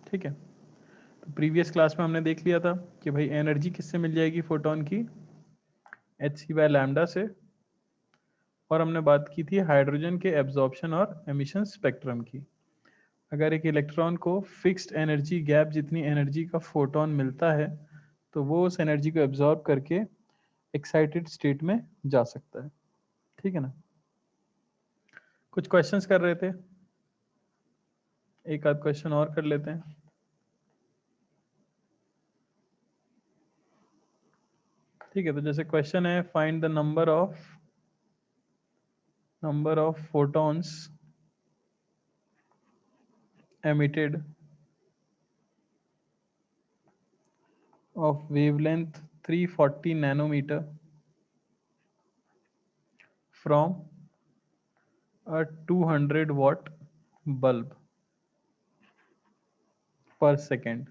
ठीक है, तो प्रीवियस क्लास में हमने देख लिया था कि भाई एनर्जी किससे मिल जाएगी फोटोन की, एच सी बाय लैम्डा से, और हमने बात की थी हाइड्रोजन के एब्जॉर्प्शन और एमिशन स्पेक्ट्रम की। अगर एक इलेक्ट्रॉन को फिक्स्ड एनर्जी गैप जितनी एनर्जी का फोटोन मिलता है तो वो उस एनर्जी को एब्जॉर्ब करके एक्साइटेड स्टेट में जा सकता है। ठीक है ना, कुछ क्वेश्चंस कर रहे थे, एक आध क्वेश्चन और कर लेते हैं। ठीक है, तो जैसे क्वेश्चन है find the number of photons emitted of wavelength 340 nanometer from a 200 watt bulb पर सेकेंड।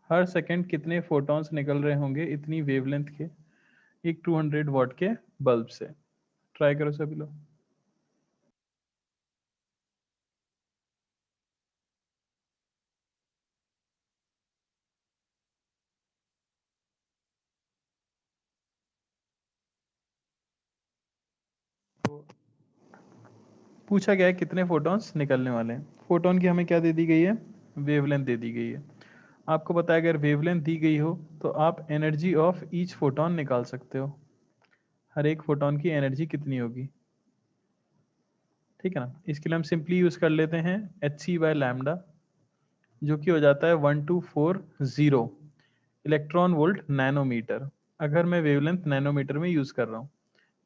हर सेकेंड कितने फोटॉन्स निकल रहे होंगे इतनी वेवलेंथ के एक 200 वाट के बल्ब से। ट्राई करो सभी लोग। तो पूछा गया है कितने फोटॉन्स निकलने वाले हैं। फोटॉन की हमें क्या दे दी गई है, वेवलेंथ दे दी गई है। आपको पता है अगर वेवलेंथ दी गई हो तो आप एनर्जी ऑफ ईच फोटॉन निकाल सकते हो, हर एक फोटॉन की एनर्जी कितनी होगी। ठीक है ना, इसके लिए हम सिंपली यूज कर लेते हैं एच सी बाय लैम्डा, जो कि हो जाता है 1240 इलेक्ट्रॉन वोल्ट नैनोमीटर। अगर मैं वेवलेंथ नैनोमीटर में यूज कर रहा हूँ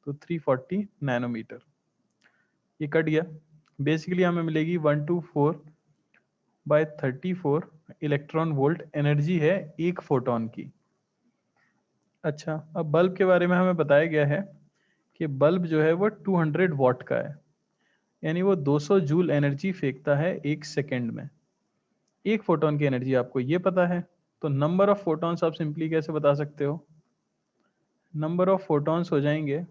तो 340 नैनोमीटर, ये कट गया। बेसिकली हमें मिलेगी 124/34 इलेक्ट्रॉन वोल्ट एनर्जी है एक फोटॉन की। अच्छा, अब बल्ब के बारे में हमें बताया गया है कि बल्ब जो है वो 200 वाट का है, यानी वो 200 जूल एनर्जी फेंकता है एक सेकेंड में। एक फोटॉन की एनर्जी आपको ये पता है, तो नंबर ऑफ फोटॉन्स आप सिंपली कैसे बता सकते हो, नंबर ऑफ फोटॉन्स हो जाएंगे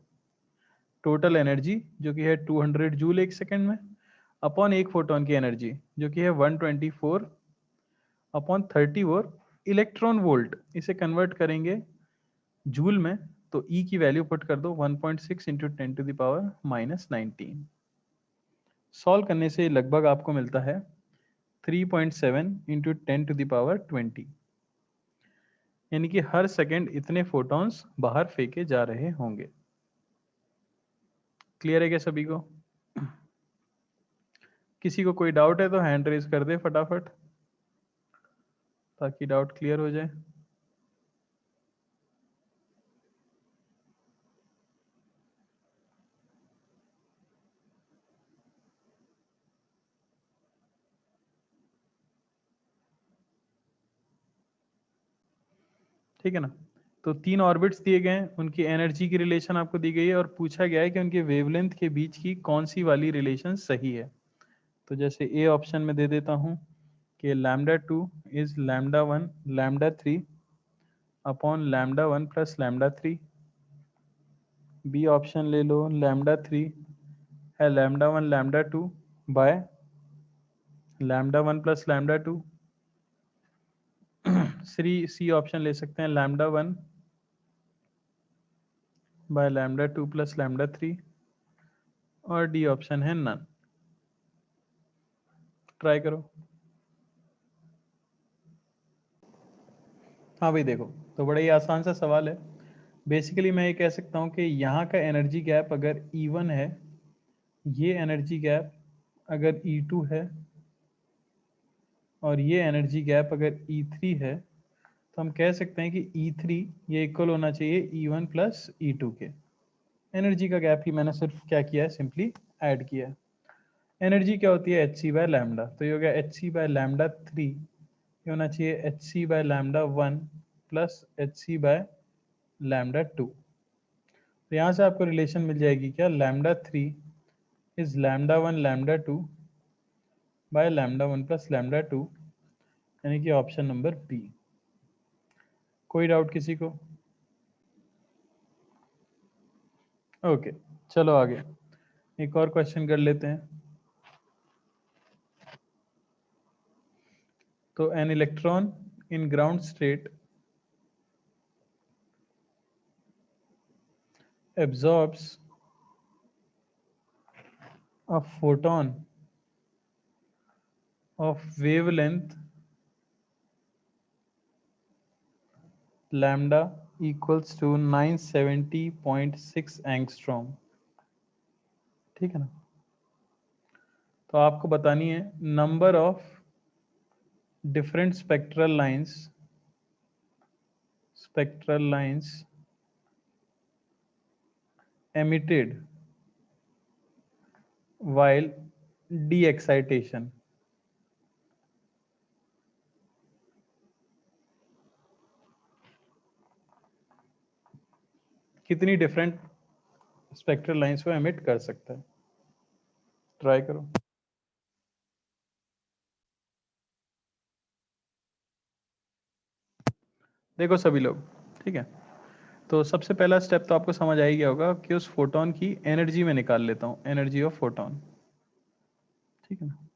टोटल एनर्जी जो कि है 200 जूल एक सेकेंड में, अपॉन एक फोटॉन की एनर्जी जो कि है 124/34 इलेक्ट्रॉन वोल्ट। इसे कन्वर्ट करेंगे जूल में तो ई की वैल्यू पुट कर दो 1.6 इंटू 10⁻⁻19। सॉल्व करने से लगभग आपको मिलता है 3.7 इंटू 10⁻20, यानी कि हर सेकेंड इतने फोटॉन्स बाहर फेंके जा रहे होंगे। क्लियर है क्या सभी को? किसी को कोई डाउट है तो हैंड रेज कर दे फटाफट, ताकि डाउट क्लियर हो जाए। ठीक है ना, तो 3 ऑर्बिट्स दिए गए हैं, उनकी एनर्जी की रिलेशन आपको दी गई है और पूछा गया है कि उनके वेवलेंथ के बीच की कौन सी वाली रिलेशन सही है। तो जैसे ए ऑप्शन में दे देता हूं कि λ2 is λ1 λ3 upon λ1 plus λ3। B option ले लो, λ3 है λ1 λ2 बाय λ1 प्लस λ2। सी ऑप्शन ले सकते हैं λ1 बाय λ2 प्लस λ3, और डी ऑप्शन है नन। ट्राई करो। हाँ भाई देखो, तो बड़ा ही आसान सा सवाल है। बेसिकली मैं ये कह सकता हूँ कि यहाँ का एनर्जी गैप अगर E1 है, ये एनर्जी गैप अगर E2 है, और ये एनर्जी गैप अगर E3 है, तो हम कह सकते हैं कि E3 ये इक्वल होना चाहिए E1 प्लस E2 के। एनर्जी का गैप ही मैंने सिर्फ क्या किया है, सिंपली ऐड किया है। एनर्जी क्या होती है, एच सी बाय लैम्डा, तो ये हो गया एच सी बाय लैम्डा 3, ये होना चाहिए h c by lambda 1 plus h c by lambda 2। तो यहाँ से आपको रिलेशन मिल जाएगी क्या, λ3 इज λ1 λ2 बाय λ1 प्लस λ2, यानी कि ऑप्शन नंबर बी। कोई डाउट किसी को? ओके, चलो आगे एक और क्वेश्चन कर लेते हैं। तो an electron in ground state absorbs a photon of wavelength lambda equals to 970.6 angstrom। ठीक है ना। तो आपको बतानी है number of different spectral lines emitted while de-excitation। कितनी डिफरेंट स्पेक्ट्रल लाइंस को एमिट कर सकता है, ट्राई करो। देखो सभी लोग, ठीक है। तो सबसे पहला स्टेप तो आपको समझ आ ही गया होगा कि उस फोटोन की एनर्जी में निकाल लेता हूं, एनर्जी ऑफ फोटोन, ठीक है ना।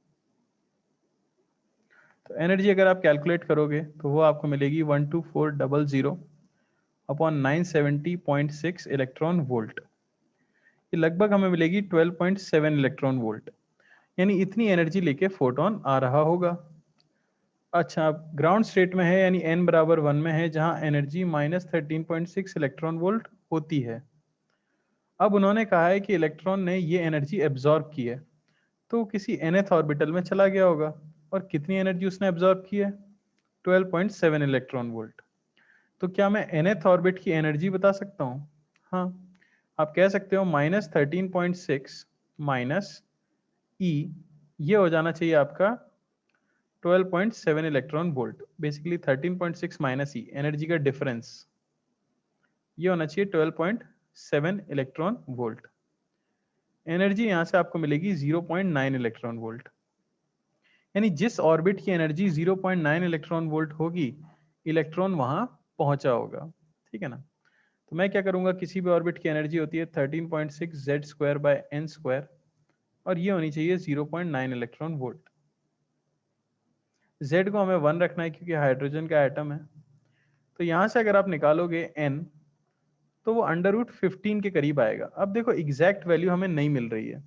तो एनर्जी अगर आप कैलकुलेट करोगे तो वो आपको मिलेगी 12400 अपॉन 970.6 इलेक्ट्रॉन वोल्ट। ये लगभग हमें मिलेगी 12.7 इलेक्ट्रॉन वोल्ट, यानी इतनी एनर्जी लेके फोटोन आ रहा होगा। अच्छा, अब ग्राउंड स्टेट में है यानी n बराबर 1 में है, जहां एनर्जी -13.6 इलेक्ट्रॉन वोल्ट होती है। अब उन्होंने कहा है कि इलेक्ट्रॉन ने ये एनर्जी एब्जॉर्ब की है, तो किसी nth ऑर्बिटल में चला गया होगा। और कितनी एनर्जी उसने एब्जॉर्ब की है? 12.7 इलेक्ट्रॉन वोल्ट। तो क्या मैं nth ऑर्बिट की एनर्जी बता सकता हूँ? हाँ, आप कह सकते हो -13.6 माइनस ई, ये हो जाना चाहिए आपका 12.7 इलेक्ट्रॉन वोल्ट। बेसिकली 13.6 माइनस ई, एनर्जी का डिफरेंस, ये होना चाहिए 12.7 इलेक्ट्रॉन वोल्ट। एनर्जी यहां से आपको मिलेगी 0.9 इलेक्ट्रॉन वोल्ट, यानी जिस ऑर्बिट की एनर्जी 0.9 इलेक्ट्रॉन वोल्ट होगी, इलेक्ट्रॉन वहां पहुंचा होगा, ठीक है ना। तो मैं क्या करूंगा, किसी भी ऑर्बिट की एनर्जी होती है 13.6 z square by n square, और ये होनी चाहिए 0.9 इलेक्ट्रॉन वोल्ट। z को हमें 1 रखना है क्योंकि हाइड्रोजन का एटम है। तो यहां से अगर आप निकालोगे n, तो वो √15 के करीब आएगा। अब देखो एग्जैक्ट वैल्यू हमें नहीं मिल रही है,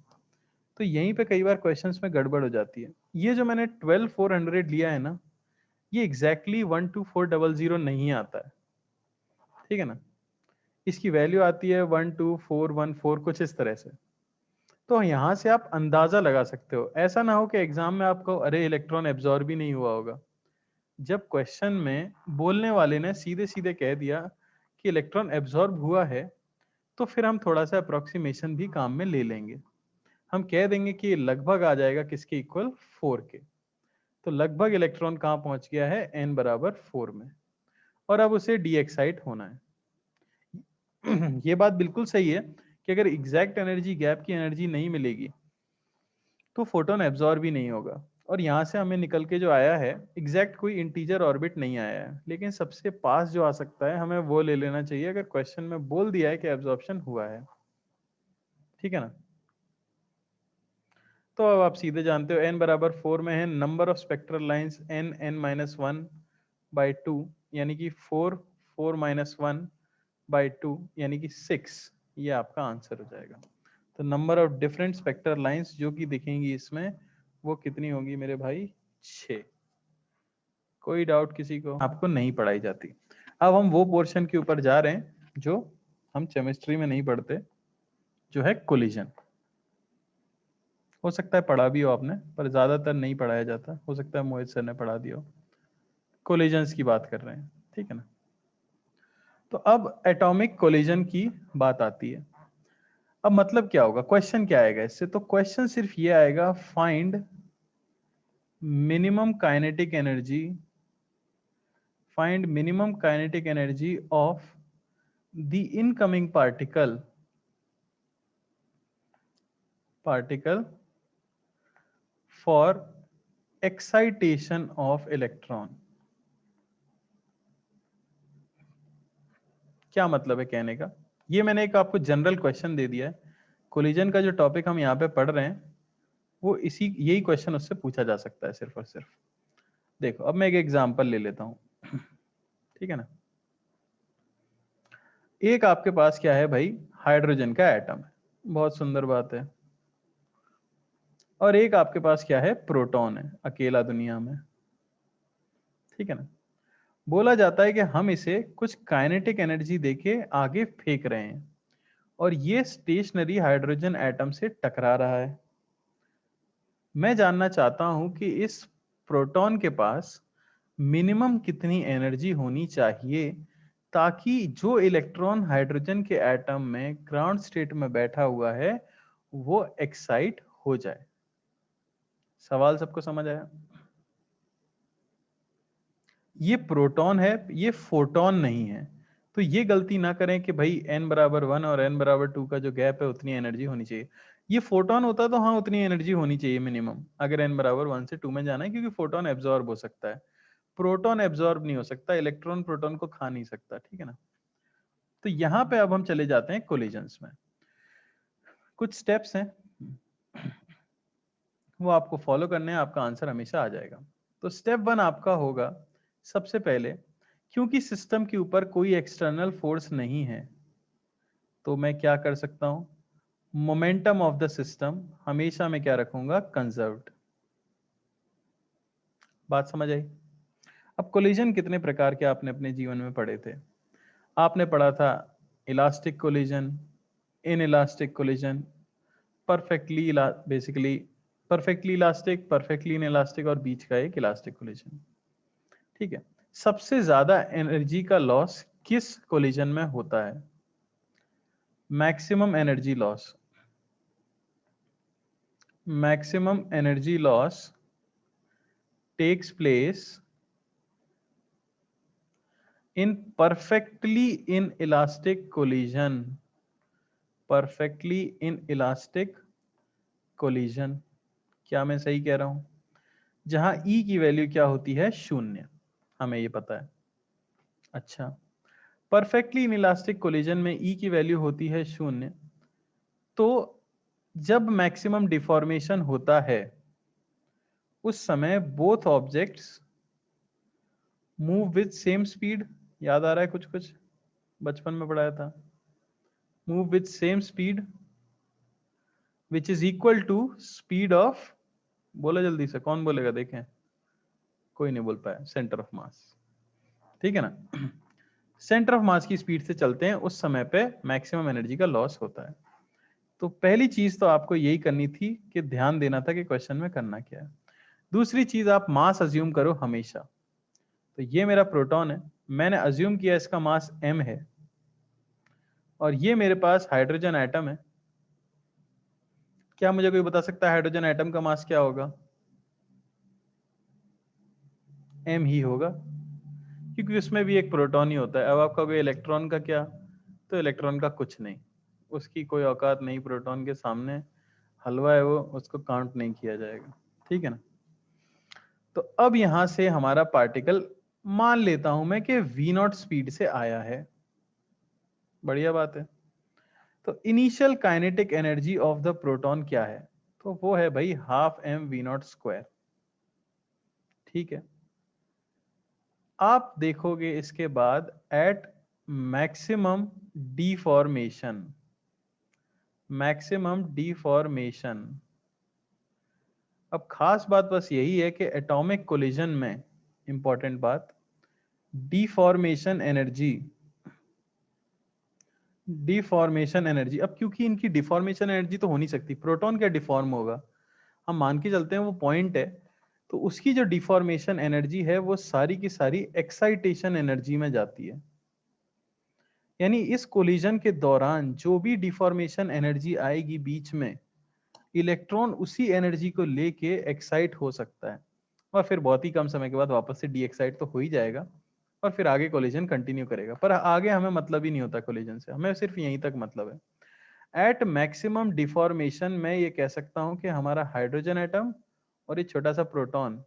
तो यहीं पे कई बार क्वेश्चंस में गड़बड़ हो जाती है। ये जो मैंने 12400 लिया है ना, ये एग्जैक्टली 12400 नहीं आता है, ठीक है ना। इसकी वैल्यू आती है 12414, कुछ इस तरह से। तो यहाँ से आप अंदाजा लगा सकते हो। ऐसा ना हो कि एग्जाम में आपको अरे इलेक्ट्रॉन एब्जॉर्ब भी नहीं हुआ होगा। जब क्वेश्चन में बोलने वाले ने सीधे सीधे कह दिया कि इलेक्ट्रॉन एब्जॉर्ब हुआ है, तो फिर हम थोड़ा सा अप्रोक्सीमेशन भी काम में ले लेंगे। हम कह देंगे कि लगभग आ जाएगा किसके इक्वल, 4 के। तो लगभग इलेक्ट्रॉन कहाँ पहुंच गया है, n बराबर 4 में, और अब उसे डी एक्साइट होना है। ये बात बिल्कुल सही है कि अगर एग्जैक्ट एनर्जी गैप की एनर्जी नहीं मिलेगी तो फोटोन एब्जॉर्ब भी नहीं होगा। और यहाँ से हमें निकल के जो आया है, एग्जैक्ट कोई इंटीजर ऑर्बिट नहीं आया है, लेकिन सबसे पास जो आ सकता है हमें वो ले लेना चाहिए अगर क्वेश्चन में बोल दिया है कि एब्जॉर्प्शन हुआ है, ठीक है ना। तो अब आप सीधे जानते हो n बराबर 4 में है, number of spectral lines n(n-1/2), यानी कि 4(4-1/2) यानी कि 6, ये आपका आंसर हो जाएगा। तो number of different spectral lines जो कि दिखेंगी इसमें, वो कितनी होंगी मेरे भाई, 6। कोई डाउट किसी को? आपको नहीं पढ़ाई जाती। अब हम वो पोर्शन के ऊपर जा रहे हैं जो हम केमिस्ट्री में नहीं पढ़ते, जो है कोलिजन। हो सकता है पढ़ा भी हो आपने, पर ज्यादातर नहीं पढ़ाया जाता। हो सकता है मोहित सर ने पढ़ा दिया हो। कोलिजन्स की बात कर रहे हैं, ठीक है ना। तो अब एटॉमिक कोलिजन की बात आती है। अब मतलब क्या होगा, क्वेश्चन क्या आएगा इससे? तो क्वेश्चन सिर्फ ये आएगा, find minimum kinetic energy, find minimum kinetic energy of the incoming particle for excitation of electron. क्या मतलब है कहने का? ये मैंने एक आपको जनरल क्वेश्चन दे दिया है। कोलिजन का जो टॉपिक हम यहाँ पे पढ़ रहे हैं, वो यही क्वेश्चन उससे पूछा जा सकता है सिर्फ और सिर्फ। देखो अब मैं एक एग्जांपल ले लेता हूं, ठीक है ना। एक आपके पास क्या है भाई, हाइड्रोजन का एटम है, बहुत सुंदर बात है। और एक आपके पास क्या है, प्रोटॉन है, अकेला दुनिया में, ठीक है ना। बोला जाता है कि हम इसे कुछ काइनेटिक एनर्जी देके आगे फेंक रहे हैं और ये स्टेशनरी हाइड्रोजन एटम से टकरा रहा है। मैं जानना चाहता हूं कि इस प्रोटॉन के पास मिनिमम कितनी एनर्जी होनी चाहिए ताकि जो इलेक्ट्रॉन हाइड्रोजन के एटम में ग्राउंड स्टेट में बैठा हुआ है वो एक्साइट हो जाए। सवाल सबको समझ आया? ये प्रोटॉन है, ये फोटोन नहीं है। तो ये गलती ना करें कि भाई n बराबर 1 और n बराबर 2 का जो गैप है उतनी एनर्जी होनी चाहिए। ये फोटोन होता तो हाँ उतनी एनर्जी होनी चाहिए मिनिमम, अगर n बराबर 1 से 2 में जाना है, क्योंकि फोटोन एब्जॉर्ब हो सकता है, प्रोटॉन एब्जॉर्ब नहीं हो सकता, इलेक्ट्रॉन प्रोटॉन को खा नहीं सकता, ठीक है ना। तो यहाँ पे अब हम चले जाते हैं कोलिजन्स में। कुछ स्टेप्स हैं वो आपको फॉलो करने हैं, आपका आंसर हमेशा आ जाएगा। तो स्टेप 1 आपका होगा, सबसे पहले क्योंकि सिस्टम के ऊपर कोई एक्सटर्नल फोर्स नहीं है तो मैं क्या कर सकता हूं, मोमेंटम ऑफ द सिस्टम हमेशा मैं क्या रखूंगा, कंजर्व्ड। बात समझ आई? अब कोलिजन कितने प्रकार के आपने अपने जीवन में पढ़े थे? आपने पढ़ा था elastic collision, in elastic collision, perfectly basically perfectly elastic, perfectly in elastic और बीच का एक इलास्टिक कोलिजन, ठीक है। सबसे ज्यादा एनर्जी का लॉस किस कोलिजन में होता है? Maximum energy loss, maximum energy loss takes place in perfectly inelastic collision, perfectly inelastic collision। क्या मैं सही कह रहा हूं? जहां E की वैल्यू क्या होती है, शून्य, हमें ये पता है। अच्छा, परफेक्टली इनइलास्टिक कोलिजन में E की वैल्यू होती है शून्य, तो जब मैक्सिमम डिफॉर्मेशन होता है उस समय both objects move with same speed. याद आ रहा है कुछ कुछ बचपन में पढ़ाया था, move with same speed which is equal to speed of, बोला जल्दी से, कौन बोलेगा, देखें, कोई नहीं बोल पाया, सेंटर ऑफ मास, ठीक है ना। सेंटर ऑफ मास की स्पीड से चलते हैं उस समय पे मैक्सिमम एनर्जी का लॉस होता है। तो पहली चीज तो आपको यही करनी थी कि ध्यान देना था कि क्वेश्चन में करना क्या है। दूसरी चीज, आप मास अज्यूम करो हमेशा। तो ये मेरा प्रोटॉन है, मैंने अज्यूम किया इसका मास m है, और ये मेरे पास हाइड्रोजन एटम है। क्या मुझे कोई बता सकता है हाइड्रोजन एटम का मास क्या होगा? m ही होगा, क्योंकि उसमें भी एक प्रोटॉन ही होता है। अब आप कहोगे इलेक्ट्रॉन का क्या, तो इलेक्ट्रॉन का कुछ नहीं, उसकी कोई औकात नहीं, प्रोटॉन के सामने हलवा है वो, उसको काउंट नहीं किया जाएगा, ठीक है ना। तो अब यहां से हमारा पार्टिकल मान लेता हूं मैं कि v0 स्पीड से आया है, बढ़िया बात है। तो initial kinetic energy of the proton क्या है? तो वो है भाई हाफ m v0 स्क्वायर, ठीक है। आप देखोगे इसके बाद at maximum deformation, maximum deformation, अब खास बात बस यही है कि एटॉमिक कोलिजन में इंपॉर्टेंट बात, डिफॉर्मेशन एनर्जी, डिफॉर्मेशन एनर्जी, अब क्योंकि इनकी डिफॉर्मेशन एनर्जी तो हो नहीं सकती, प्रोटॉन क्या डिफॉर्म होगा, हम मान के चलते हैं वो पॉइंट है, तो उसकी जो डिफॉर्मेशन एनर्जी है वो सारी की सारी एक्साइटेशन एनर्जी में जाती है। यानी इस कोलिजन के दौरान जो भी डिफॉर्मेशन एनर्जी आएगी बीच में, इलेक्ट्रॉन उसी एनर्जी को लेके एक्साइट हो सकता है, और फिर बहुत ही कम समय के बाद वापस से डी एक्साइट तो हो ही जाएगा, और फिर आगे कोलिजन कंटिन्यू करेगा। पर आगे हमें मतलब ही नहीं होता कोलिजन से, हमें सिर्फ यहीं तक मतलब है। एट मैक्सिमम डिफॉर्मेशन मैं ये कह सकता हूं कि हमारा हाइड्रोजन एटम और ये छोटा सा प्रोटॉन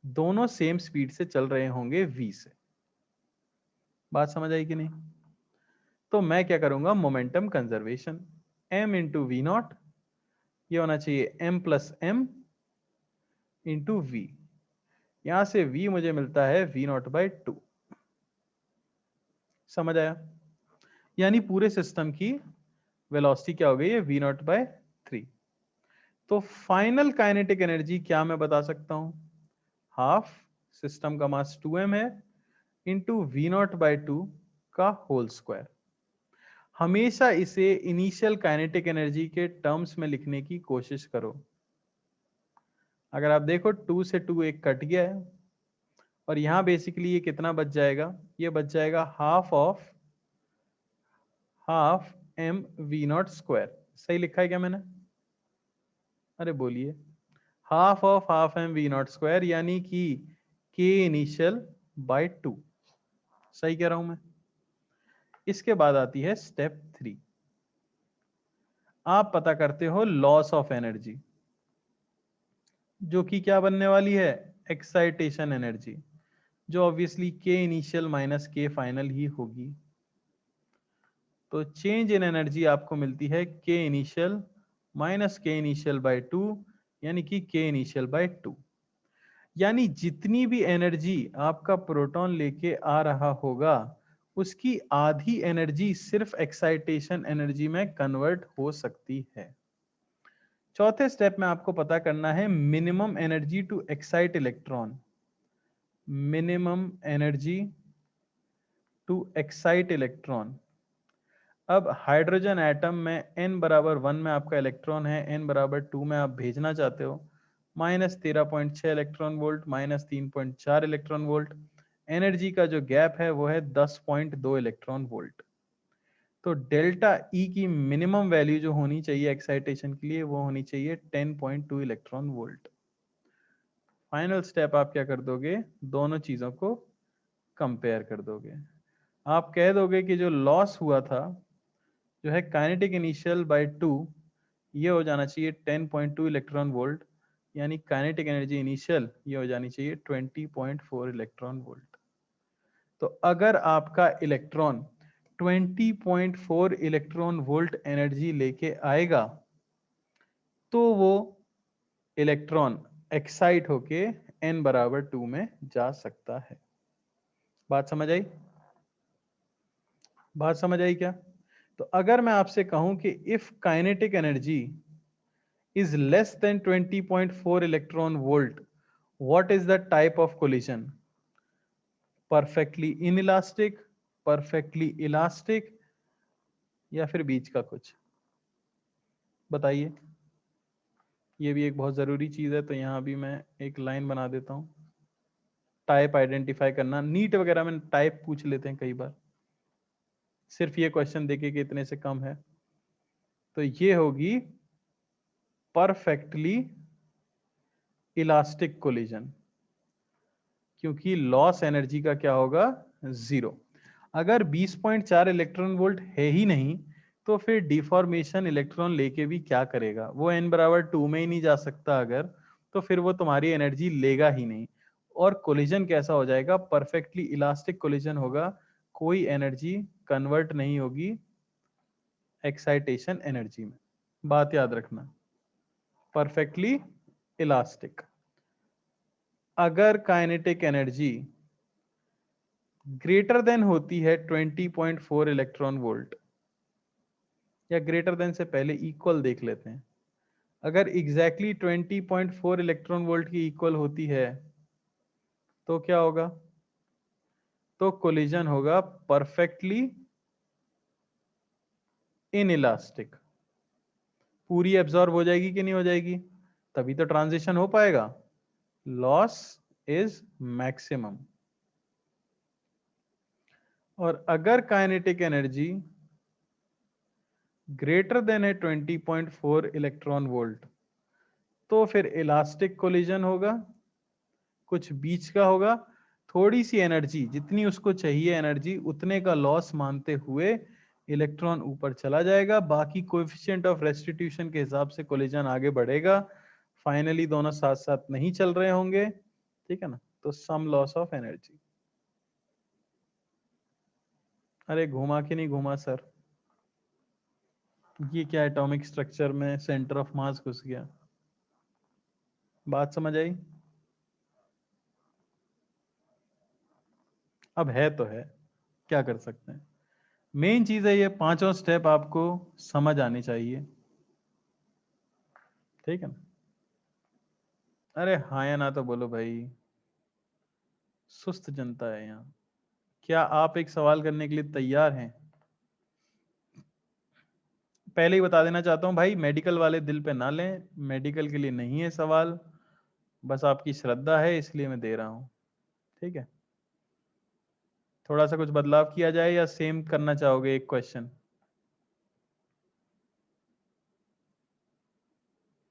दोनों सेम स्पीड से चल रहे होंगे v से। बात समझ आई कि नहीं? तो मैं क्या करूंगा, momentum conservation, m into v not, ये होना चाहिए m plus m into v. यहां से v मुझे मिलता है v0/2। समझ आया? यानी पूरे सिस्टम की वेलोसिटी क्या हो गई है, v0/3। तो फाइनल काइनेटिक एनर्जी क्या मैं बता सकता हूं, हाफ सिस्टम का मास 2m है इंटू v0/2 का होल स्क्वायर। हमेशा इसे इनिशियल काइनेटिक एनर्जी के टर्म्स में लिखने की कोशिश करो। अगर आप देखो 2 से 2 एक कट गया है और यहां बेसिकली ये कितना बच जाएगा, ये बच जाएगा हाफ m v0 स्क्वायर। सही लिखा है क्या मैंने? अरे बोलिए, हाफ m v0 स्क्वायर यानी कि k इनिशियल बाय 2। सही कह रहा हूं मैं? इसके बाद आती है स्टेप 3। आप पता करते हो लॉस ऑफ एनर्जी, जो कि क्या बनने वाली है, एक्साइटेशन एनर्जी, जो ऑब्वियसली के इनिशियल माइनस के फाइनल ही होगी। तो चेंज इन एनर्जी आपको मिलती है के इनिशियल माइनस के इनिशियल बाय 2 यानी कि के इनिशियल बाय 2। यानी जितनी भी एनर्जी आपका प्रोटॉन लेके आ रहा होगा उसकी आधी एनर्जी सिर्फ एक्साइटेशन एनर्जी में कन्वर्ट हो सकती है। चौथे स्टेप में आपको पता करना है minimum energy to excite electron. Minimum energy to excite electron. अब हाइड्रोजन एटम में n बराबर 1 में आपका इलेक्ट्रॉन है, n बराबर 2 में आप भेजना चाहते हो, -13.6 electron volt, -3.4 electron volt. Energy का जो गैप है वो है 10.2 इलेक्ट्रॉन वोल्ट। तो डेल्टा ई की मिनिमम वैल्यू जो होनी चाहिए एक्साइटेशन के लिए वो होनी चाहिए 10.2 इलेक्ट्रॉन वोल्ट। फाइनल स्टेप आप क्या कर दोगे, दोनों चीजों को कंपेयर कर दोगे। आप कह दोगे कि जो लॉस हुआ था, जो है काइनेटिक इनिशियल बाय 2, ये हो जाना चाहिए 10.2 इलेक्ट्रॉन वोल्ट, यानी काइनेटिक एनर्जी इनिशियल ये हो जानी चाहिए 20.4 इलेक्ट्रॉन वोल्ट। तो अगर आपका इलेक्ट्रॉन 20.4 इलेक्ट्रॉन वोल्ट एनर्जी लेके आएगा तो वो इलेक्ट्रॉन एक्साइट होके n बराबर 2 में जा सकता है। बात समझ आई? बात समझ आई क्या? तो अगर मैं आपसे कहूं कि if kinetic energy is less than 20.4 electron volt, what is the type of collision? Perfectly inelastic, perfectly elastic, या फिर बीच का कुछ? बताइए। ये भी एक बहुत जरूरी चीज है, तो यहां भी मैं एक लाइन बना देता हूं। टाइप आइडेंटिफाई करना, नीट वगैरह में टाइप पूछ लेते हैं कई बार, सिर्फ ये क्वेश्चन देके कि इतने से कम है। तो ये होगी परफेक्टली इलास्टिक कोलिजन, क्योंकि लॉस एनर्जी का क्या होगा, 0। अगर 20.4 इलेक्ट्रॉन वोल्ट है ही नहीं तो फिर डिफॉर्मेशन इलेक्ट्रॉन लेके भी क्या करेगा, वो n बराबर 2 में ही नहीं जा सकता अगर, तो फिर वो तुम्हारी एनर्जी लेगा ही नहीं। और कोलिजन कैसा हो जाएगा, परफेक्टली इलास्टिक कोलिजन होगा, कोई एनर्जी कन्वर्ट नहीं होगी एक्साइटेशन एनर्जी में। बात याद रखना, परफेक्टली इलास्टिक। अगर काइनेटिक एनर्जी ग्रेटर देन होती है 20.4 इलेक्ट्रॉन वोल्ट, या ग्रेटर देन से पहले इक्वल देख लेते हैं, अगर एग्जैक्टली 20.4 इलेक्ट्रॉन वोल्ट की इक्वल होती है तो क्या होगा, तो कोलिजन होगा परफेक्टली इनइलास्टिक। पूरी एब्जॉर्ब हो जाएगी कि नहीं हो जाएगी, तभी तो ट्रांजिशन हो पाएगा। Loss is maximum. और अगर काइनेटिक एनर्जी ग्रेटर देन है 20.4 इलेक्ट्रॉन वोल्ट तो फिर इलास्टिक कोलिजन होगा, कुछ बीच का होगा, थोड़ी सी एनर्जी जितनी उसको चाहिए एनर्जी उतने का लॉस मानते हुए इलेक्ट्रॉन ऊपर चला जाएगा, बाकी कोएफिशिएंट ऑफ रेस्टिट्यूशन के हिसाब से कोलिजन आगे बढ़ेगा, फाइनली दोनों साथ साथ नहीं चल रहे होंगे, ठीक है ना। तो सम लॉस ऑफ एनर्जी। अरे घुमा कि नहीं घुमा सर, ये क्या एटॉमिक स्ट्रक्चर में सेंटर ऑफ मास घुस गया। बात समझ आई? अब है तो है, क्या कर सकते हैं। मेन चीज है ये पांचों स्टेप आपको समझ आनी चाहिए, ठीक है ना। अरे हाँ या ना तो बोलो भाई, सुस्त जनता है यहाँ। क्या आप एक सवाल करने के लिए तैयार हैं? पहले ही बता देना चाहता हूँ भाई, मेडिकल वाले दिल पे ना लें, मेडिकल के लिए नहीं है सवाल, बस आपकी श्रद्धा है इसलिए मैं दे रहा हूँ, ठीक है। थोड़ा सा कुछ बदलाव किया जाए या सेम करना चाहोगे एक क्वेश्चन?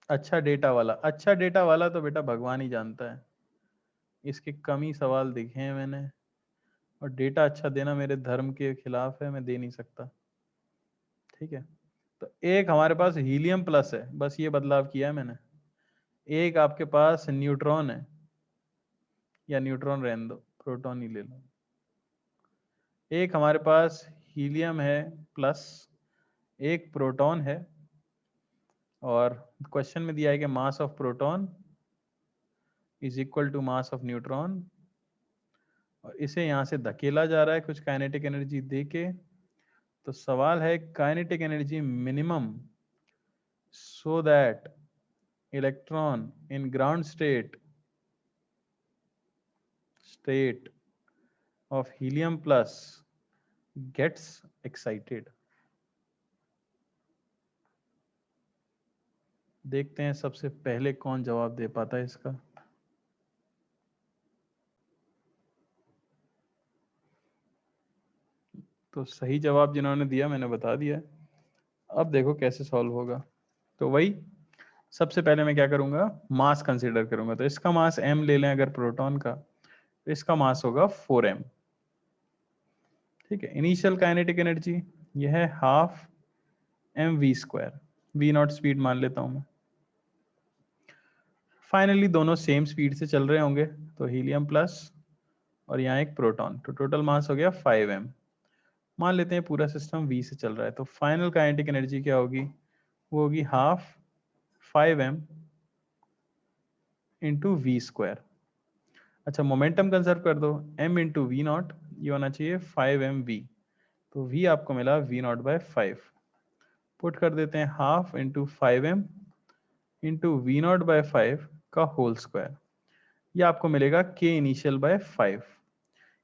अच्छा डेटा वाला तो बेटा भगवान ही जानता है, इसके कम ही सवाल दिखे हैं मैंने, और डेटा अच्छा देना मेरे धर्म के खिलाफ है, मैं दे नहीं सकता, ठीक है। तो एक हमारे पास हीलियम प्लस है, बस ये बदलाव किया है मैंने। एक आपके पास न्यूट्रॉन है, या न्यूट्रॉन रहने दो, प्रोटॉन ही ले लो। एक हमारे पास हीलियम है प्लस, एक प्रोटॉन है, और क्वेश्चन में दिया है कि mass of proton is equal to mass of neutron, और इसे यहां से धकेला जा रहा है कुछ काइनेटिक एनर्जी देके। तो सवाल है kinetic energy minimum so that electron in ground state of helium plus gets excited। देखते हैं सबसे पहले कौन जवाब दे पाता है इसका। तो सही जवाब जिन्होंने दिया मैंने बता दिया, अब देखो कैसे सॉल्व होगा। तो वही, सबसे पहले मैं क्या करूंगा, मास कंसीडर करूंगा। तो इसका मास m ले लें अगर प्रोटॉन का, तो इसका मास होगा 4m, ठीक है। इनिशियल काइनेटिक एनर्जी यह है half mv², v not speed मान लेता हूं मैं। फाइनली दोनों सेम स्पीड से चल रहे होंगे, तो हीलियम प्लस और यहाँ एक प्रोटॉन, तो टोटल मास हो गया 5m। मान लेते हैं पूरा सिस्टम v से चल रहा है, तो फाइनल काइनेटिक एनर्जी क्या होगी, वो होगी हाफ 5m इंटू v²। अच्छा मोमेंटम कंजर्व कर दो, m इंटू वी नॉट, ये होना चाहिए 5mv, तो v आपको मिला v नॉट बाय 5। पुट कर देते हैं half into 5m into v not by 5 का होल स्क्वायर, ये आपको मिलेगा k इनिशियल बाय 5।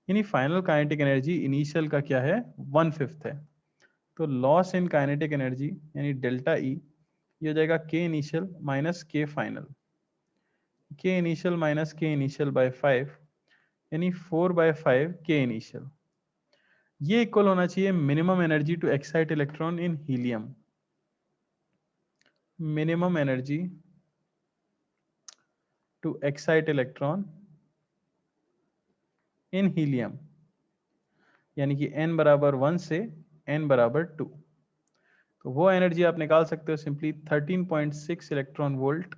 यानी फाइनल काइनेटिक एनर्जी इनिशियल का क्या है, 1/5 है। तो लॉस इन काइनेटिक एनर्जी यानी डेल्टा ई, ये हो जाएगा k initial minus k final, k initial minus k initial by 5, यानी 4/5 k इनिशियल। ये इक्वल होना चाहिए minimum energy to excite electron in helium, minimum energy to excite electron in helium, यानी कि n बराबर 1 से n बराबर 2। तो वो एनर्जी आप निकाल सकते हो simply 13.6 electron volt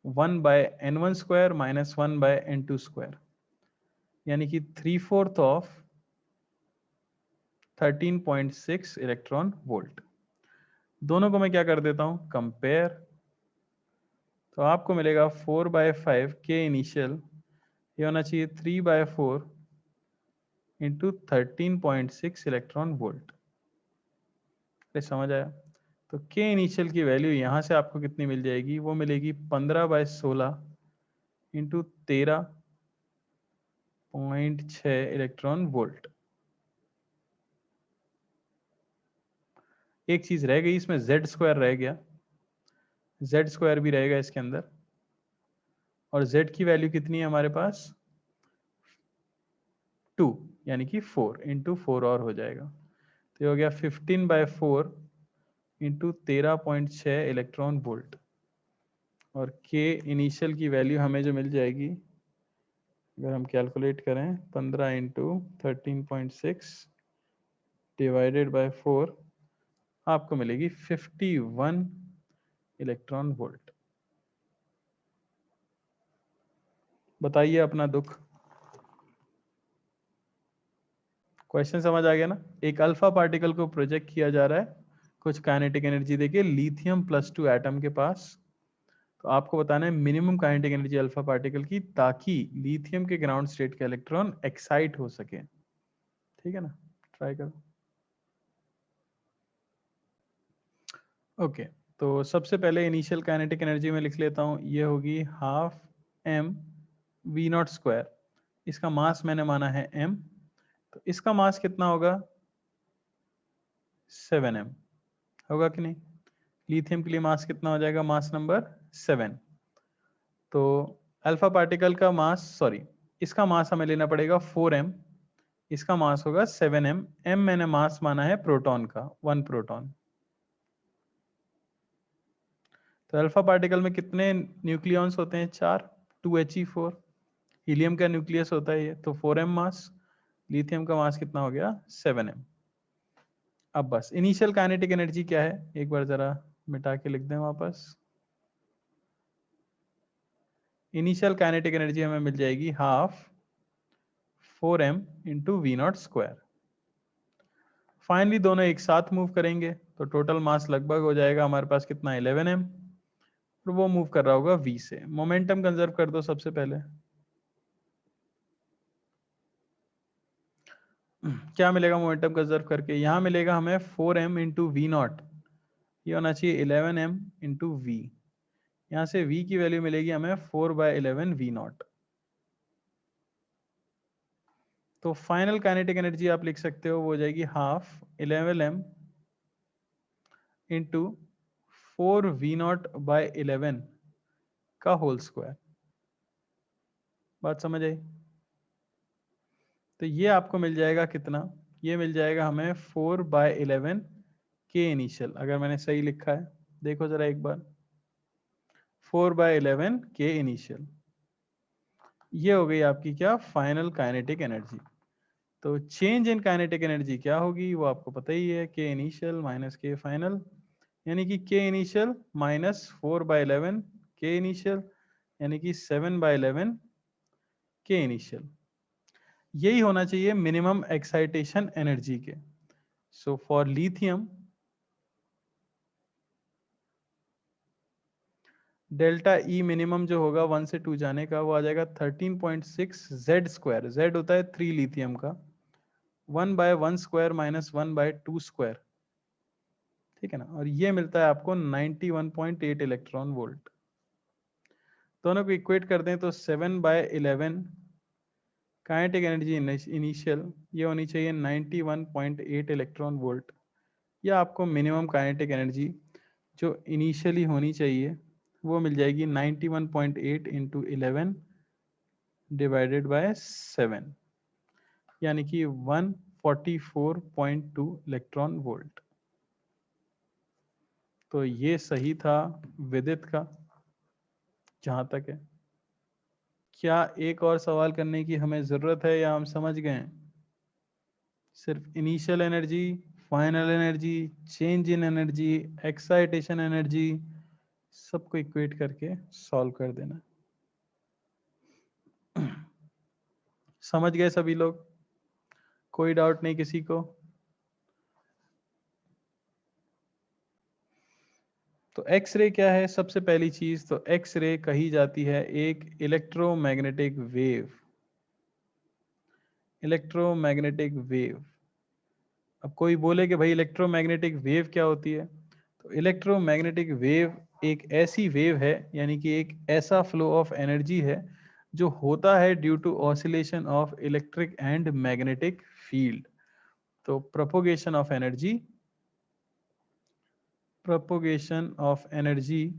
1/n1² minus 1/n2², यानी कि 3/4 ऑफ 13.6 इलेक्ट्रॉन वोल्ट। दोनों को मैं क्या कर देता हूं, कंपेयर, तो आपको मिलेगा 4/5 k इनिशियल, ये होना चाहिए 3/4 इंटू 13.6 इलेक्ट्रॉन वोल्ट। समझ आया? तो k इनिशियल की वैल्यू यहां से आपको कितनी मिल जाएगी, वो मिलेगी 15/16 इंटू 13.6 इलेक्ट्रॉन वोल्ट। एक चीज रह गई इसमें, z² रह गया, z² भी रहेगा इसके अंदर, और z की वैल्यू कितनी है हमारे पास, 2, यानी कि 4 इंटू 4 और हो जाएगा, तो ये हो गया 15/4 इंटू 13.6 इलेक्ट्रॉन वोल्ट। और k इनिशियल की वैल्यू हमें जो मिल जाएगी, अगर हम कैलकुलेट करें 15 इंटू 13.6 डिवाइडेड बाय 4, आपको मिलेगी 51 इलेक्ट्रॉन वोल्ट। बताइए अपना दुख। क्वेश्चन समझ आ गया ना? एक अल्फा पार्टिकल को प्रोजेक्ट किया जा रहा है कुछ काइनेटिक एनर्जी देके लिथियम +2 एटम के पास। तो तो आपको बताना है minimum kinetic energy alpha particle की, ताकि लिथियम के ग्राउंड स्टेट के इलेक्ट्रॉन एक्साइट हो सके। ठीक है ना, ट्राई करो। ओके, तो सबसे पहले इनिशियल काइनेटिक एनर्जी में लिख लेता हूँ, ये होगी half m v not square. इसका मास मैंने माना है m, तो इसका मास कितना होगा 7m, होगा कि नहीं? लिथियम के लिए मास कितना हो जाएगा, मास नंबर 7। तो अल्फा पार्टिकल का मास, सॉरी, इसका मास हमें लेना पड़ेगा 4m, इसका मास होगा 7m। m मैंने मास माना है प्रोटॉन का, 1 प्रोटॉन। तो अल्फा पार्टिकल में कितने न्यूक्लियॉन्स होते हैं, 4, 2He4। हीलियम का न्यूक्लियस होता है ये, तो 4m मास। लिथियम का मास कितना हो गया 7m। अब बस इनिशियल काइनेटिक एनर्जी क्या है, एक बार जरा मिटा के लिख दें वापस। इनिशियल काइनेटिक एनर्जी हमें मिल जाएगी half 4m into v not square. Finally दोनों एक साथ मूव करेंगे तो टोटल मास लगभग हो जाएगा हमारे पास कितना, 11m। और वो मूव कर रहा होगा v से। मोमेंटम कंजर्व कर दो सबसे पहले। क्या मिलेगा मोमेंटम कंजर्व करके, यहाँ मिलेगा हमें 4m इंटू वी नॉट, ये होना चाहिए 11m इंटू वी। यहाँ से v की वैल्यू मिलेगी हमें 4/11 वी नॉट। तो फाइनल काइनेटिक एनर्जी आप लिख सकते हो, वो हो जाएगी हाफ 11m इंटू 4v0/11 का होल स्क्वायर। बात समझ आई? तो ये आपको मिल जाएगा कितना, ये मिल जाएगा हमें 4/11 के इनिशियल, अगर मैंने सही लिखा है देखो जरा एक बार, 4/11 के इनिशियल। ये हो गई आपकी क्या, फाइनल काइनेटिक एनर्जी। तो चेंज इन काइनेटिक एनर्जी क्या होगी वो आपको पता ही है, के इनिशियल माइनस के फाइनल, यानी कि के इनिशियल माइनस 4/11 के इनिशियल, यानी कि 7/11 के इनिशियल। यही होना चाहिए मिनिमम एक्साइटेशन एनर्जी के। So for lithium delta E minimum जो होगा 1 से 2 जाने का, वो आ जाएगा 13.6 जेड स्क्वायर। जेड होता है 3 लिथियम का, 1/1 स्क्वायर माइनस 1/2 स्क्वायर। ठीक है ना, और ये मिलता है आपको 91.8 इलेक्ट्रॉन वोल्ट। दोनों को इक्वेट कर दें तो 7/11 काइनेटिक एनर्जी इनिशियल, ये होनी चाहिए 91.8 इलेक्ट्रॉन वोल्ट। या आपको मिनिमम काइनेटिक एनर्जी जो इनिशियली होनी चाहिए वो मिल जाएगी 91.8 इंटू 11 डिवाइडेड बाय 7, यानी कि 144.2 इलेक्ट्रॉन वोल्ट। तो ये सही था विदित का, जहां तक है। क्या एक और सवाल करने की हमें जरूरत है या हम समझ गए? सिर्फ initial energy, final energy, change in energy, excitation energy, सबको इक्वेट करके सॉल्व कर देना। समझ गए सभी लोग? कोई डाउट नहीं किसी को? तो एक्स रे क्या है सबसे पहली चीज, तो एक्स रे कही जाती है एक इलेक्ट्रोमैग्नेटिक वेव। Electromagnetic wave. अब कोई बोले कि भाई इलेक्ट्रोमैग्नेटिक वेव क्या होती है, तो इलेक्ट्रोमैग्नेटिक वेव एक ऐसी वेव है, यानी कि एक ऐसा फ्लो ऑफ एनर्जी है जो होता है due to oscillation of electric and magnetic field. तो propagation of energy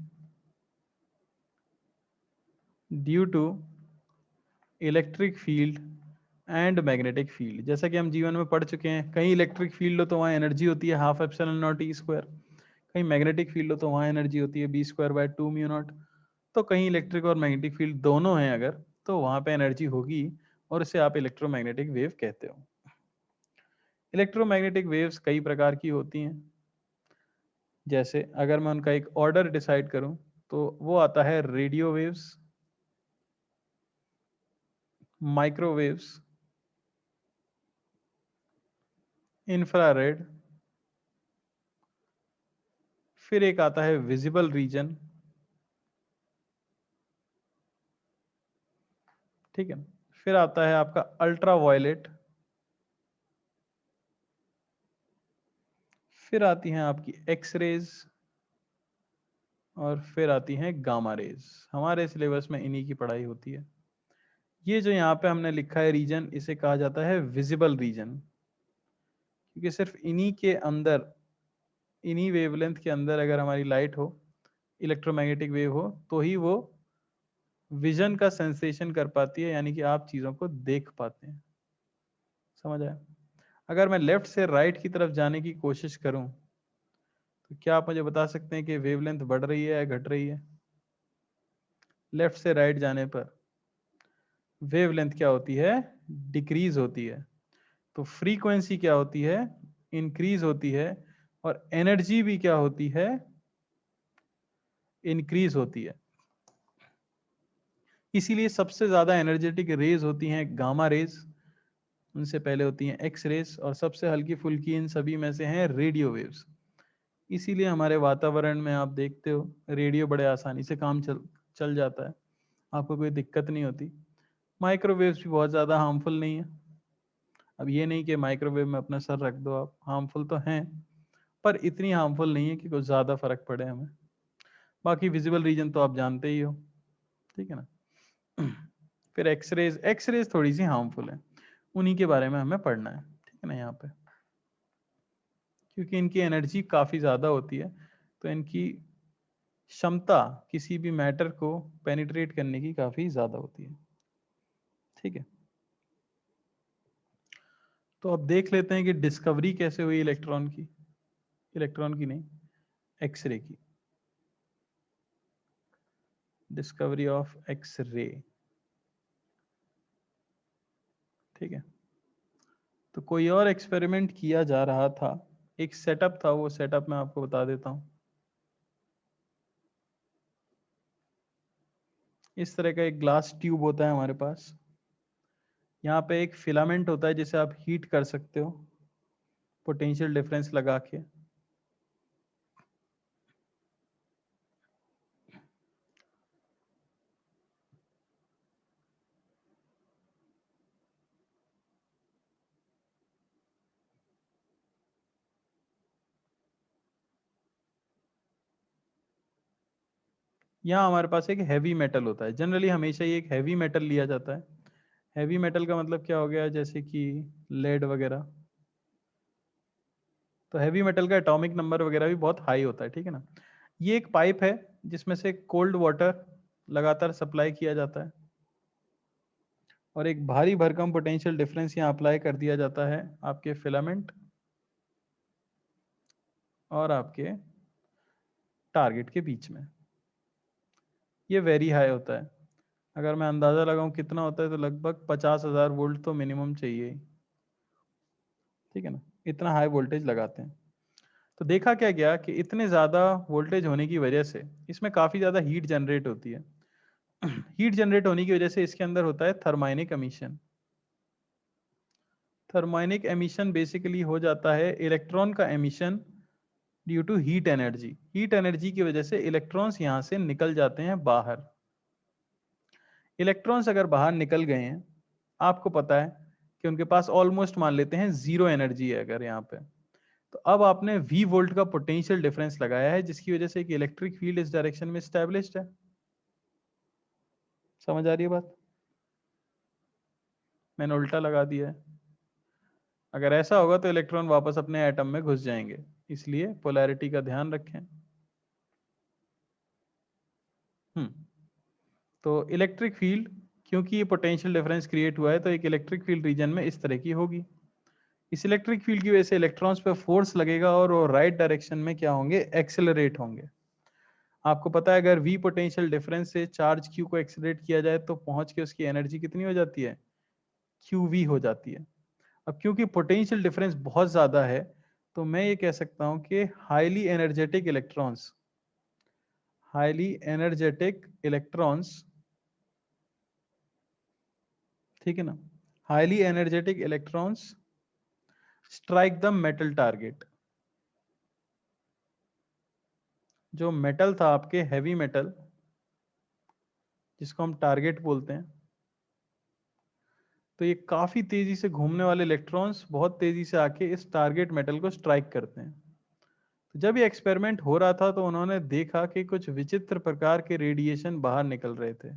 due to electric field and magnetic field. जैसा कि हम जीवन में पढ़ चुके हैं, कहीं इलेक्ट्रिक फील्ड हो तो वहाँ एनर्जी होती है half epsilon not E square, कहीं मैग्नेटिक फील्ड हो तो वहाँ एनर्जी होती है b²/2 म्यू नॉट। तो कहीं इलेक्ट्रिक और मैग्नेटिक फील्ड दोनों हैं अगर, तो वहाँ पे एनर्जी होगी, और इसे आप इलेक्ट्रोमैग्नेटिक वेव कहते हो। इलेक्ट्रोमैग्नेटिक वेव्स कई प्रकार की होती हैं। जैसे अगर मैं उनका एक ऑर्डर डिसाइड करूं तो वो आता है रेडियो वेव्स, माइक्रोवेव्स, इंफ्रारेड, फिर एक आता है विजिबल रीजन, ठीक है। फिर आता है आपका अल्ट्रा वायलेट, फिर आती हैं आपकी एक्स रेज, और फिर आती हैं गामा रेज। हमारे सिलेबस में इन्हीं की पढ़ाई होती है। ये जो यहाँ पे हमने लिखा है रीजन, इसे कहा जाता है विजिबल रीजन, क्योंकि सिर्फ इन्हीं के अंदर, इन्हीं वेवलेंथ के अंदर अगर हमारी लाइट हो, इलेक्ट्रोमैग्नेटिक वेव हो, तो ही वो विजन का सेंसेशन कर पाती है, यानी कि आप चीज़ों को देख पाते हैं। समझ आया? अगर मैं लेफ्ट से राइट की तरफ जाने की कोशिश करूं, तो क्या आप मुझे बता सकते हैं कि वेवलेंथ बढ़ रही है या घट रही है? लेफ्ट से राइट जाने पर वेवलेंथ क्या होती है? डिक्रीज होती है। तो फ्रीक्वेंसी क्या होती है? इंक्रीज होती है। और एनर्जी भी क्या होती है? इंक्रीज होती है। इसीलिए सबसे ज्यादा एनर्जेटिक रेज होती हैं गामा रेज, उनसे पहले होती हैं एक्स रेज, और सबसे हल्की फुल्की इन सभी में से हैं रेडियो वेव्स। इसीलिए हमारे वातावरण में आप देखते हो रेडियो बड़े आसानी से काम चल जाता है, आपको कोई दिक्कत नहीं होती। माइक्रोवेव्स भी बहुत ज़्यादा हार्मफुल नहीं है। अब ये नहीं कि माइक्रोवेव में अपना सर रख दो आप, हार्मफुल तो हैं, पर इतनी हार्मफुल नहीं है कि कुछ ज़्यादा फर्क पड़े हमें। बाकी विजिबल रीजन तो आप जानते ही हो, ठीक है ना। फिर एक्सरेज, एक्सरेज थोड़ी सी हार्मफुल है, उन्हीं के बारे में हमें पढ़ना है, ठीक है ना यहाँ पे, क्योंकि इनकी एनर्जी काफ़ी ज़्यादा होती है, तो इनकी क्षमता किसी भी मैटर को पेनिट्रेट करने की काफ़ी ज़्यादा होती है, ठीक है। तो अब देख लेते हैं कि डिस्कवरी कैसे हुई इलेक्ट्रॉन की, इलेक्ट्रॉन की नहीं, एक्सरे की, डिस्कवरी ऑफ एक्सरे, ठीक है। तो कोई और एक्सपेरिमेंट किया जा रहा था, एक सेटअप था, वो सेटअप मैं आपको बता देता हूँ। इस तरह का एक ग्लास ट्यूब होता है हमारे पास, यहाँ पे एक फिलामेंट होता है जिसे आप हीट कर सकते हो पोटेंशियल डिफरेंस लगा के। यहाँ हमारे पास एक हैवी मेटल होता है, जनरली हमेशा ही एक हैवी मेटल लिया जाता है। हैवी मेटल का मतलब क्या हो गया, जैसे कि लेड वगैरह। तो हैवी मेटल का एटॉमिक नंबर वगैरह भी बहुत हाई होता है, ठीक है ना। ये एक पाइप है जिसमें से कोल्ड वाटर लगातार सप्लाई किया जाता है, और एक भारी भरकम पोटेंशियल डिफरेंस यहाँ अप्लाई कर दिया जाता है आपके फिलामेंट और आपके टारगेट के बीच में। ये वेरी हाई होता है, अगर मैं अंदाज़ा लगाऊं कितना होता है, तो लगभग 50,000 वोल्ट तो मिनिमम चाहिए ही, ठीक है ना। इतना हाई वोल्टेज लगाते हैं। तो देखा क्या गया कि इतने ज़्यादा वोल्टेज होने की वजह से इसमें काफ़ी ज़्यादा हीट जनरेट होती है। हीट जनरेट होने की वजह से इसके अंदर होता है thermionic emission. Thermionic emission basically हो जाता है इलेक्ट्रॉन का emission due to heat energy. Heat energy की वजह से इलेक्ट्रॉन्स यहाँ से निकल जाते हैं बाहर। इलेक्ट्रॉन्स अगर बाहर निकल गए हैं, आपको पता है कि उनके पास ऑलमोस्ट मान लेते हैं जीरो एनर्जी है अगर यहाँ पे, तो अब आपने V वोल्ट का पोटेंशियल डिफरेंस लगाया है, जिसकी वजह से एक इलेक्ट्रिक फील्ड इस डायरेक्शन में स्टैब्लिश्ड है। समझ आ रही है बात? मैंने उल्टा लगा दिया है। अगर ऐसा होगा तो इलेक्ट्रॉन वापस अपने एटम में घुस जाएंगे, इसलिए पोलैरिटी का ध्यान रखें। हम्म तो इलेक्ट्रिक फील्ड, क्योंकि ये पोटेंशियल डिफरेंस क्रिएट हुआ है, तो एक इलेक्ट्रिक फील्ड रीजन में इस तरह की होगी। इस इलेक्ट्रिक फील्ड की वजह से इलेक्ट्रॉन्स पे फोर्स लगेगा और वो राइट डायरेक्शन में क्या होंगे, एक्सेलरेट होंगे। आपको पता है अगर V पोटेंशियल डिफरेंस से चार्ज Q को एक्सेलरेट किया जाए तो पहुंच के उसकी एनर्जी कितनी हो जाती है, QV हो जाती है। अब क्योंकि पोटेंशियल डिफरेंस बहुत ज्यादा है, तो मैं ये कह सकता हूं कि highly energetic electrons, highly energetic electrons, ठीक है ना, highly energetic electrons strike the metal target. जो मेटल था आपके हैवी मेटल, जिसको हम टारगेट बोलते हैं, तो ये काफी तेजी से घूमने वाले इलेक्ट्रॉन्स बहुत तेजी से आके इस टारगेट मेटल को स्ट्राइक करते हैं। तो जब ये एक्सपेरिमेंट हो रहा था तो उन्होंने देखा कि कुछ विचित्र प्रकार के रेडिएशन बाहर निकल रहे थे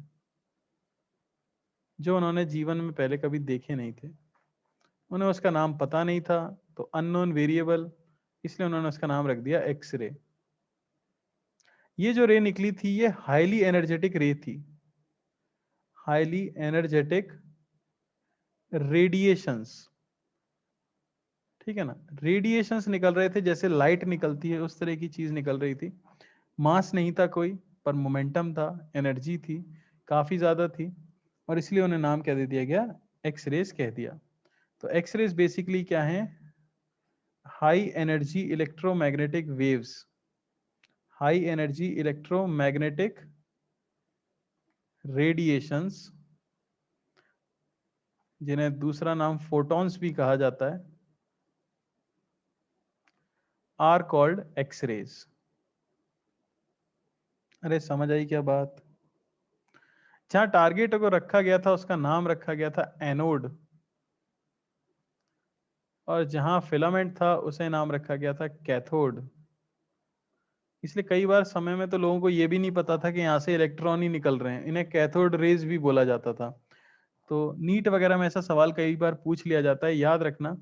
जो उन्होंने जीवन में पहले कभी देखे नहीं थे। उन्हें उसका नाम पता नहीं था, तो अननोन वेरिएबल, इसलिए उन्होंने उसका नाम रख दिया एक्सरे। ये जो रे निकली थी ये हाईली एनर्जेटिक रे थी, हाईली एनर्जेटिक रेडिएशंस, ठीक है ना। रेडिएशंस निकल रहे थे जैसे लाइट निकलती है, उस तरह की चीज निकल रही थी। मास नहीं था कोई, पर मोमेंटम था, एनर्जी थी, काफी ज्यादा थी, और इसलिए उन्हें नाम क्या दे दिया गया, एक्सरेज कह दिया। तो एक्सरेज बेसिकली क्या है, high energy electromagnetic waves, high energy electromagnetic radiations, जिन्हें दूसरा नाम फोटॉन्स भी कहा जाता है, आर कॉल्ड एक्सरेज। अरे समझ आई क्या बात। जहां टारगेट को रखा गया था उसका नाम रखा गया था एनोड, और जहां फिलामेंट था उसे नाम रखा गया था कैथोड। इसलिए कई बार समय में तो लोगों को यह भी नहीं पता था कि यहाँ से इलेक्ट्रॉन ही निकल रहे हैं, इन्हें कैथोड रेज भी बोला जाता था। तो नीट वगैरह में ऐसा सवाल कई बार पूछ लिया जाता है, याद रखना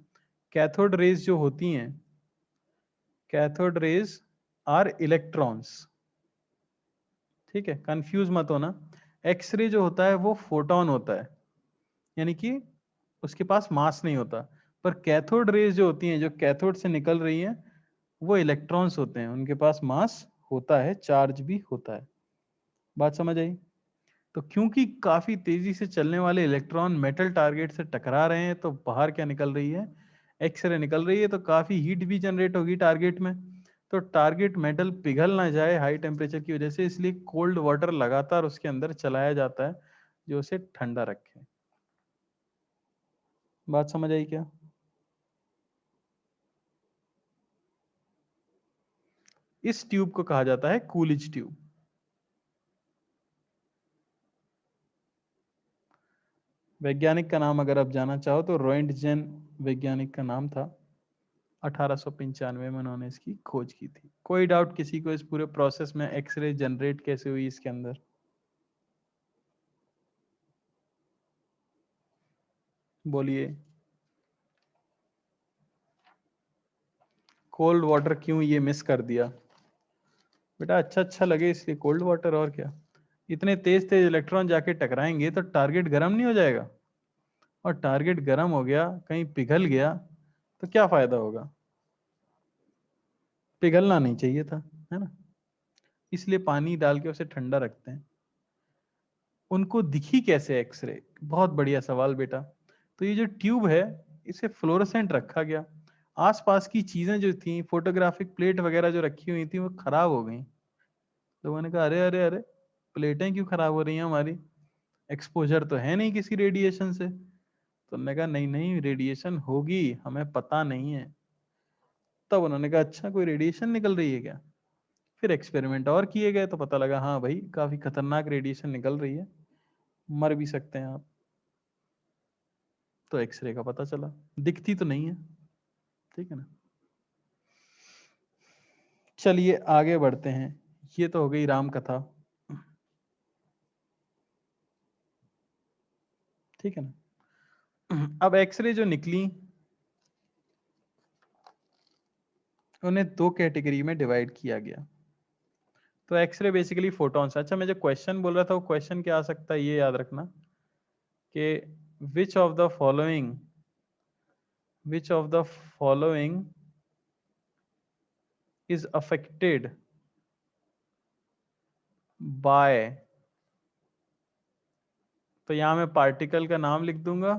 कैथोड रेज जो होती हैं, कैथोड रेज आर इलेक्ट्रॉन्स, ठीक है, कंफ्यूज मत होना। एक्सरे जो होता है वो फोटोन होता है, यानी कि उसके पास मास नहीं होता, पर कैथोड रेज जो होती हैं, जो कैथोड से निकल रही हैं, वो इलेक्ट्रॉन्स होते हैं, उनके पास मास होता है, चार्ज भी होता है। बात समझ आई। तो क्योंकि काफी तेजी से चलने वाले इलेक्ट्रॉन मेटल टारगेट से टकरा रहे हैं, तो बाहर क्या निकल रही है, एक्सरे निकल रही है, तो काफी हीट भी जनरेट होगी टारगेट में। तो टारगेट मेटल पिघल ना जाए हाई टेम्परेचर की वजह से, इसलिए कोल्ड वाटर लगातार उसके अंदर चलाया जाता है जो उसे ठंडा रखे। बात समझ आई क्या। इस ट्यूब को कहा जाता है कूलिज ट्यूब। वैज्ञानिक का नाम अगर आप जाना चाहो तो रोएंटजेन वैज्ञानिक का नाम था। 1895 में उन्होंने इसकी खोज की थी। कोई डाउट किसी को इस पूरे प्रोसेस में, एक्सरे जनरेट कैसे हुई इसके अंदर। बोलिए। कोल्ड वाटर क्यों ये मिस कर दिया बेटा, अच्छा अच्छा लगे इसलिए कोल्ड वाटर, और क्या। इतने तेज तेज इलेक्ट्रॉन जाके टकराएंगे तो टारगेट गर्म नहीं हो जाएगा, और टारगेट गर्म हो गया, कहीं पिघल गया तो क्या फायदा होगा, पिघलना नहीं चाहिए था, है ना। इसलिए पानी डाल के उसे ठंडा रखते हैं। उनको दिखी कैसे एक्सरे, बहुत बढ़िया सवाल बेटा। तो ये जो ट्यूब है इसे फ्लोरोसेंट रखा गया, आसपास की चीजें जो थी, फोटोग्राफिक प्लेट वगैरह जो रखी हुई थी वो खराब हो गई। लोगों ने कहा अरे अरे अरे, प्लेटें क्यों खराब हो रही हैं हमारी, एक्सपोजर तो है नहीं किसी रेडिएशन से। तो उन्होंने कहा नहीं नहीं, रेडिएशन होगी, हमें पता नहीं है। तब उन्होंने कहा अच्छा, कोई रेडिएशन निकल रही है क्या। फिर एक्सपेरिमेंट और किए गए तो पता लगा हाँ भाई, काफी खतरनाक रेडिएशन निकल रही है, मर भी सकते हैं आप। तो एक्सरे का पता चला, दिखती तो नहीं है, ठीक है ना। चलिए आगे बढ़ते हैं। ये तो हो गई राम कथा, ठीक है ना। अब एक्सरे जो निकली उन्हें दो कैटेगरी में डिवाइड किया गया। तो एक्सरे बेसिकली फोटॉन्स। अच्छा, मैं जो क्वेश्चन बोल रहा था वो क्वेश्चन क्या आ सकता है ये याद रखना कि which of the following, which of the following is affected by. तो यहां मैं पार्टिकल का नाम लिख दूंगा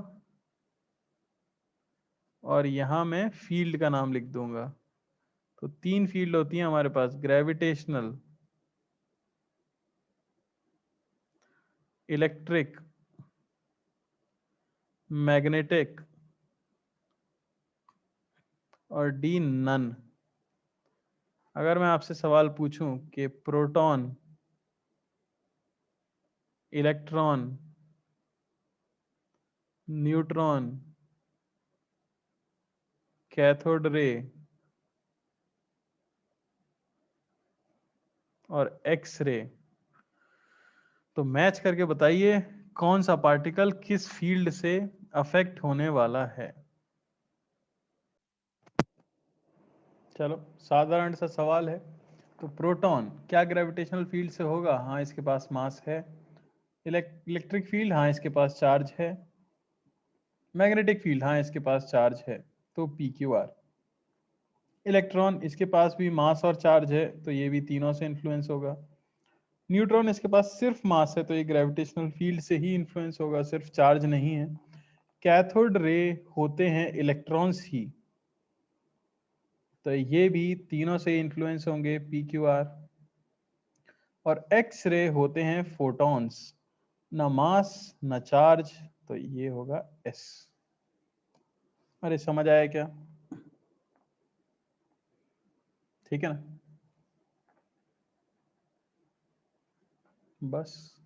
और यहां मैं फील्ड का नाम लिख दूंगा। तो तीन फील्ड होती हैं हमारे पास, ग्रेविटेशनल, इलेक्ट्रिक, मैग्नेटिक, और डी नन। अगर मैं आपसे सवाल पूछूं कि proton, electron, neutron, cathode ray और एक्स रे। तो मैच करके बताइए कौन सा पार्टिकल किस फील्ड से अफेक्ट होने वाला है। चलो साधारण सा सवाल है। तो प्रोटॉन क्या ग्रेविटेशनल फील्ड से होगा? हाँ इसके पास मास है। इलेक्ट्रिक फील्ड, हाँ इसके पास चार्ज है। मैग्नेटिक फील्ड, हाँ इसके पास चार्ज है, तो पी क्यू आर। इलेक्ट्रॉन, इसके पास भी मास और चार्ज है, तो ये भी तीनों से इन्फ्लुएंस होगा। न्यूट्रॉन, इसके पास सिर्फ मास है, तो ये ग्रेविटेशनल फील्ड से ही इन्फ्लुएंस होगा, सिर्फ चार्ज नहीं है। कैथोड रे होते हैं इलेक्ट्रॉन्स ही, तो ये भी तीनों से इन्फ्लुएंस होंगे, पी क्यू आर। और एक्स रे होते हैं फोटॉन्स, ना मास ना चार्ज, तो ये होगा एस। अरे समझ आया क्या? ठीक है ना? बस।